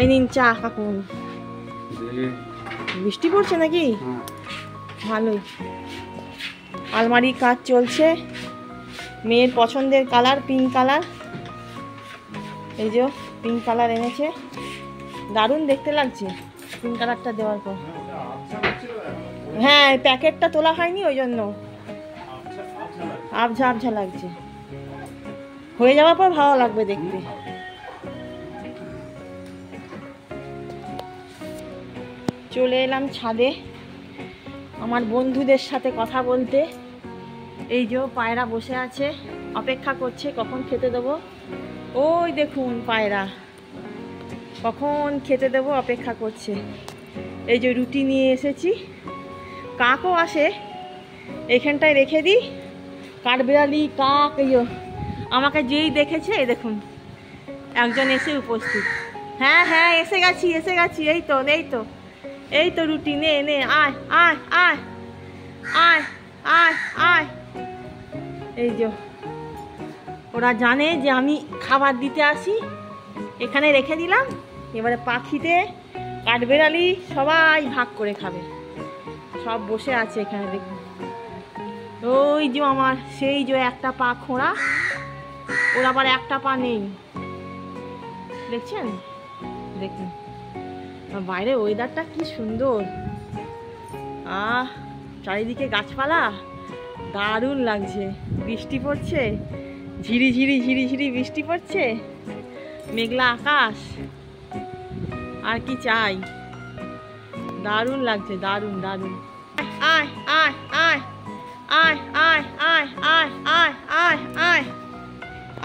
এই নিন চা কাকু। বৃষ্টি পড়ছে নাকি? ভালোই। আলমারির কাজ চলছে। মেয়ের পছন্দের কালার পিঙ্ক কালার, এই যে পিঙ্ক কালার এনেছে, দারুণ দেখতে লাগছে পিঙ্ক কালারটা দেওয়ার পর। হ্যাঁ প্যাকেটটা তোলা হয়নি ওই জন্য আবঝা আবঝা লাগছে, হয়ে যাওয়ার পর ভালো লাগবে দেখতে। চলে এলাম ছাদে আমার বন্ধুদের সাথে কথা বলতে। এই যে পায়রা বসে আছে, অপেক্ষা করছে কখন খেতে দেবো। ওই দেখুন পায়রা কখন খেতে দেবো অপেক্ষা করছে। এই যে রুটি নিয়ে এসেছি, কাকও আসে এখানটায় রেখে দিই। কাঠবিড়ালি কাক এই আমাকে যেই দেখেছে এই দেখুন একজন এসে উপস্থিত। হ্যাঁ হ্যাঁ এসে গেছি এসে গেছি, এই তো এই তো এই তো রুটি নে নে, আয় আয় আয় আয় আয় আয়। এই যে ওরা জানে যে আমি খাবার দিতে আসি, এখানে রেখে দিলাম। এবারে পাখিতে কাঠবিড়ালি সবাই ভাগ করে খাবে, সব বসে আছে এখানে দেখুন। ওই যে আমার সেই যে একটা পা খোঁড়া, ওর আবার একটা পা নেই, দেখছেন? দেখুন বাইরে ওয়েদারটা কি সুন্দর, চারিদিকে গাছপালা, দারুণ লাগছে। বৃষ্টি পড়ছে, ঝিরি ঝিরি ঝিরি ঝিরি বৃষ্টি পড়ছে, মেঘলা আকাশ, আর কি চাই? দারুণ লাগছে, দারুণ দারুণ। আয় আয় আয় আয় আয় আয় আয় আয় আয় আয়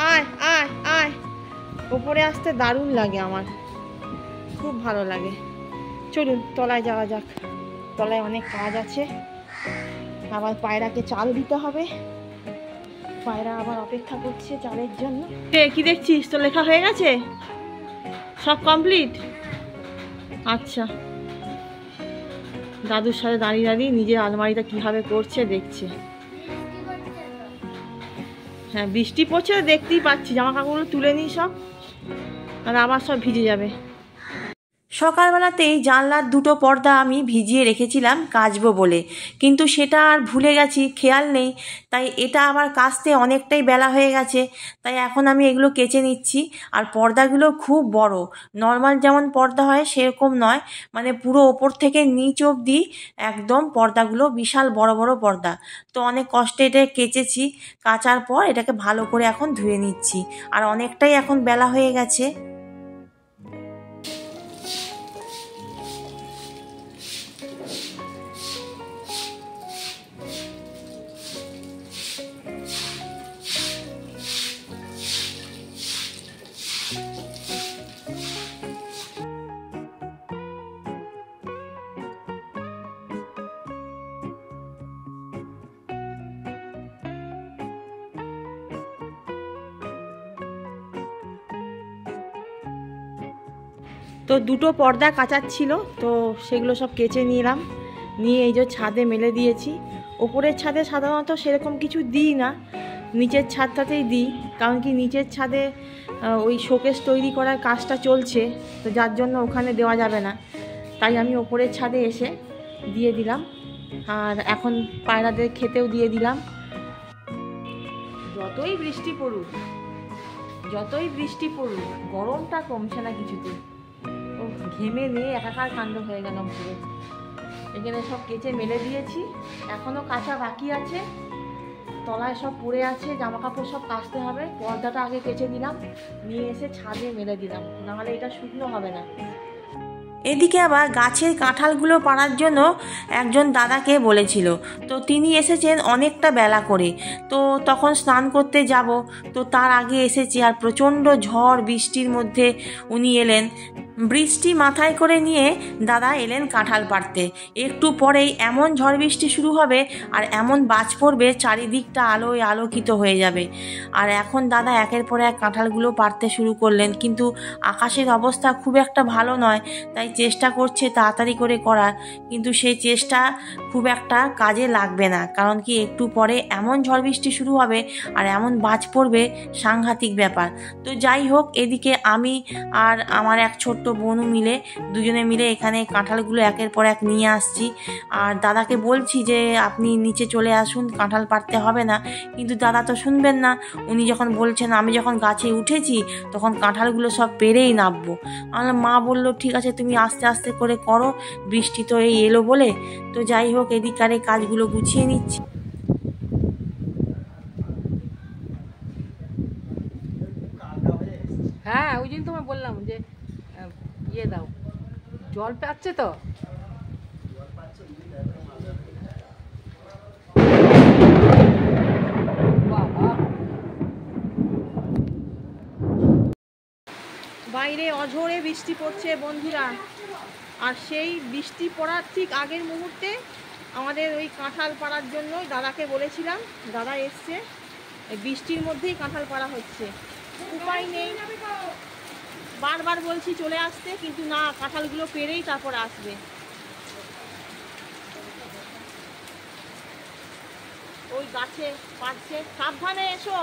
আয় আয় আয়। ওপরে আসতে দারুণ লাগে, আমার খুব ভালো লাগে। চলুন তলায় যাওয়া যাক, তলায় অনেক কাজ আছে। আবার পায়রাকে চাল দিতে হবে, পায়রা আবার অপেক্ষা করছে চালের জন্য। কি দেখছিস, তো লেখা হয়ে গেছে সব কমপ্লিট? আচ্ছা, দাদুর সাথে দাঁড়িয়ে দাঁড়িয়ে নিজের আলমারিটা কিভাবে করছে দেখছে। হ্যাঁ বৃষ্টি পড়ছে দেখতেই পাচ্ছি, জামা কাপড়গুলো তুলে নিই সব, আর আবার সব ভিজে যাবে। সকালবেলাতেই জানলার দুটো পর্দা আমি ভিজিয়ে রেখেছিলাম কাচবো বলে, কিন্তু সেটা আর ভুলে গেছি, খেয়াল নেই। তাই এটা আবার কাচতে অনেকটাই বেলা হয়ে গেছে, তাই এখন আমি এগুলো কেচে নিচ্ছি। আর পর্দাগুলো খুব বড়, নর্মাল যেমন পর্দা হয় সেরকম নয়, মানে পুরো ওপর থেকে নিচ অবধি একদম পর্দাগুলো বিশাল বড় বড় পর্দা। তো অনেক কষ্টে এটা কেচেছি, কাচার পর এটাকে ভালো করে এখন ধুয়ে নিচ্ছি। আর অনেকটাই এখন বেলা হয়ে গেছে। তো দুটো পর্দা কাচার ছিল, তো সেগুলো সব কেচে নিলাম, নিয়ে এই যে ছাদে মেলে দিয়েছি। ওপরের ছাদে সাধারণত সেরকম কিছু দিই না, নিচের ছাদটাতেই দিই, কারণ কি নিচের ছাদে ওই শোকেস তৈরি করার কাজটা চলছে, তো যার জন্য ওখানে দেওয়া যাবে না। তাই আমি ওপরের ছাদে এসে দিয়ে দিলাম। আর এখন পায়রাদের খেতেও দিয়ে দিলাম। যতই বৃষ্টি পড়ুক গরমটা কমছে না কিছুতে। ও ঘেমে নিয়ে একাকার কাণ্ড হয়ে গেলাম পুরো। এখানে সব কেচে মেলে দিয়েছি, এখনও কাঁচা বাকি আছে, তলায় সব পড়ে আছে, জামা কাপড় সব কাচতে হবে। পর্দাটা আগে কেচে দিলাম, নিয়ে এসে ছাদে মেলে দিলাম, নাহলে এটা শুকনো হবে না। এদিকে আবার গাছের কাঁঠালগুলো পাড়ার জন্য একজন দাদাকে বলেছিল, তো তিনি এসেছেন অনেকটা বেলা করে। তো তখন স্নান করতে যাব, তো তার আগে এসেছি। আর প্রচণ্ড ঝড় বৃষ্টির মধ্যে উনি এলেন, বৃষ্টি মাথায় করে নিয়ে দাদা এলেন কাঁঠাল পাড়তে। একটু পরেই এমন ঝড় বৃষ্টি শুরু হবে আর এমন বাজ পড়বে, চারিদিকটা আলোয় আলোকিত হয়ে যাবে। আর এখন দাদা একের পর এক কাঁঠালগুলো পাড়তে শুরু করলেন, কিন্তু আকাশের অবস্থা খুব একটা ভালো নয়, তাই চেষ্টা করছে তাড়াতাড়ি করে করার, কিন্তু সেই চেষ্টা খুব একটা কাজে লাগবে না। কারণ কি একটু পরে এমন ঝড় বৃষ্টি শুরু হবে আর এমন বাজ পড়বে, সাংঘাতিক ব্যাপার। তো যাই হোক, এদিকে আমি আর আমার এক ছোট্ট বোনু মিলে দুজনে মিলে এখানে কাঁঠালগুলো একের পর এক নিয়ে আসছি। আর দাদাকে বলছি যে আপনি নিচে চলে আসুন, কাঁঠাল পাড়তে হবে না, কিন্তু দাদা তো শুনবেন না। উনি যখন বলছেন, আমি যখন গাছে উঠেছি তখন কাঁঠালগুলো সব পেরেই নামবো। আমার মা বললো ঠিক আছে তুমি আস্তে আস্তে করে করো, বৃষ্টি তো এই এলো বলে। তো যাই হোক, এদিকারে কাজগুলো গুছিয়ে নিচ্ছি। হ্যাঁ, ওই জন্য তোমায় বললাম যে ইয়ে দাও, জল পাচ্ছে তো। বাইরে অঝোরে বৃষ্টি পড়ছে বন্ধুরা, আর সেই বৃষ্টি পড়ার ঠিক আগের মুহূর্তে আমাদের ওই কাঁঠাল পাড়ার জন্য দাদাকে বলেছিলাম, দাদা এসছে। এই বৃষ্টির মধ্যেই কাঁঠাল পাড়া হচ্ছে, উপায় নেই। বারবার বলছি চলে আসতে, কিন্তু না, কাঁঠালগুলো পেরেই তারপর আসবে। ওই গাছে পাড়ছে, সাবধানে এসো,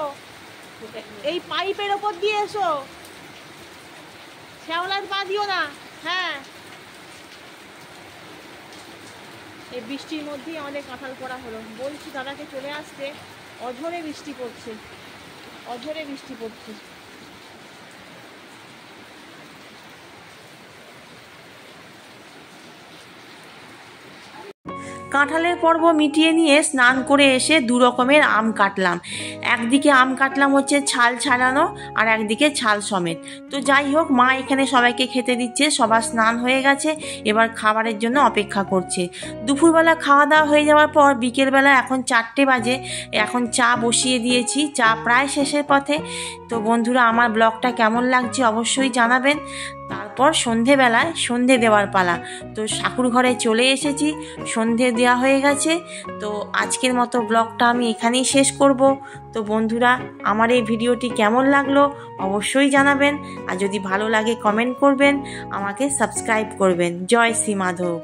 এই পাইপের ওপর দিয়ে এসো, শ্যাওলার পা দিও না। হ্যাঁ, এই বৃষ্টির মধ্যেই আমাদের কাঁঠাল পড়া হলো। বলছি দাদাকে চলে আসতে, অঝোরে বৃষ্টি পড়ছে, অঝোরে বৃষ্টি পড়ছে। কাঁঠালের পর্ব মিটিয়ে নিয়ে স্নান করে এসে দু রকমের আম কাটলাম। একদিকে আম কাটলাম হচ্ছে ছাল ছাড়ানো, আর একদিকে ছাল সমেত। তো যাই হোক, মা এখানে সবাইকে খেতে দিচ্ছে, সবার স্নান হয়ে গেছে, এবার খাবারের জন্য অপেক্ষা করছে। দুপুরবেলা খাওয়া দাওয়া হয়ে যাওয়ার পর বিকেলবেলা এখন 4টে বাজে, এখন চা বসিয়ে দিয়েছি, চা প্রায় শেষের পথে। তো বন্ধুরা, আমার ব্লগটা কেমন লাগছে অবশ্যই জানাবেন। তারপর সন্ধেবেলায় সন্ধে দেওয়ার পালা। তো ঠাকুর ঘরে চলে এসেছি, সন্ধে দেওয়া হয়ে গেছে। তো আজকের মতো ব্লগটা আমি এখানেই শেষ করব। তো বন্ধুরা, আমার এই ভিডিওটি কেমন লাগলো অবশ্যই জানাবেন, আর যদি ভালো লাগে কমেন্ট করবেন, আমাকে সাবস্ক্রাইব করবেন। জয় শ্রী মাধব।